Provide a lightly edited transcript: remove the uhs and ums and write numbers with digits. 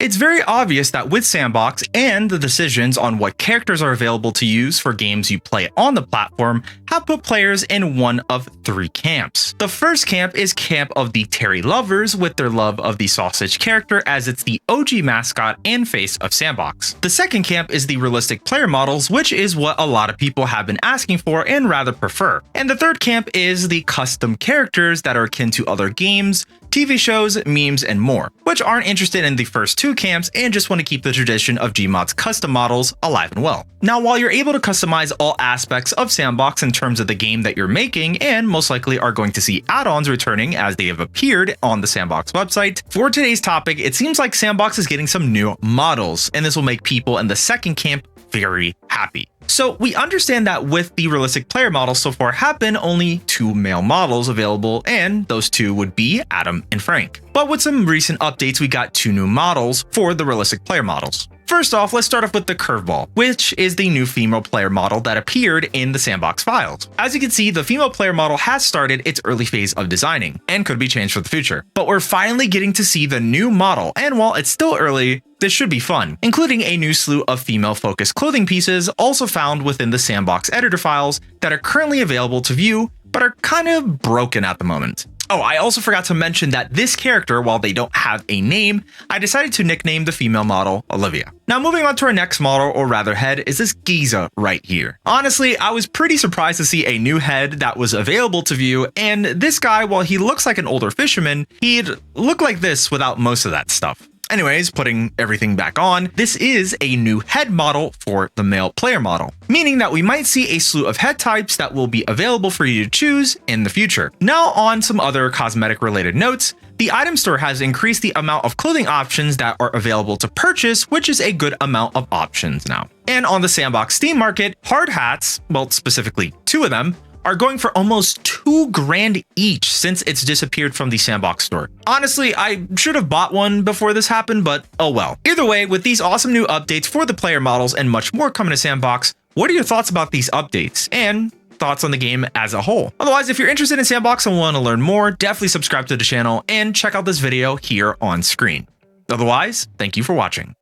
It's very obvious that with S&box and the decisions on what characters are available to use for games you play on the platform have put players in one of three camps. The first camp is camp of the Terry lovers with their love of the sausage character as it's the OG mascot and face of S&box. The second camp is the realistic player models, which is what a lot of people have been asking for and rather prefer. And the third camp is the custom characters that are akin to other games, TV shows, memes, and more, which aren't interested in the first two camps and just want to keep the tradition of Gmod's custom models alive and well. Now, while you're able to customize all aspects of S&box in terms of the game that you're making, and most likely are going to see add-ons returning as they have appeared on the S&box website, for today's topic, it seems like S&box is getting some new models, and this will make people in the second camp very happy. So we understand that with the realistic player models so far have been only two male models available, and those two would be Adam and Frank. But with some recent updates, we got two new models for the realistic player models. First off, let's start off with the Curveball, which is the new female player model that appeared in the S&box files. As you can see, the female player model has started its early phase of designing and could be changed for the future. But we're finally getting to see the new model, and while it's still early, this should be fun, including a new slew of female-focused clothing pieces also found within the S&box editor files that are currently available to view, but are kind of broken at the moment. Oh, I also forgot to mention that this character, while they don't have a name, I decided to nickname the female model Olivia. Now moving on to our next model, or rather head, is this Giza right here. Honestly, I was pretty surprised to see a new head that was available to view, and this guy, while he looks like an older fisherman, he'd look like this without most of that stuff. Anyways, putting everything back on, this is a new head model for the male player model, meaning that we might see a slew of head types that will be available for you to choose in the future. Now on some other cosmetic related notes, the item store has increased the amount of clothing options that are available to purchase, which is a good amount of options now. And on the S&box Steam market, hard hats, well specifically two of them, are going for almost $2,000 each since it's disappeared from the S&box store. Honestly, I should have bought one before this happened, but oh well. Either way, with these awesome new updates for the player models and much more coming to S&box, what are your thoughts about these updates and thoughts on the game as a whole? Otherwise, if you're interested in S&box and want to learn more, definitely subscribe to the channel and check out this video here on screen. Otherwise, thank you for watching.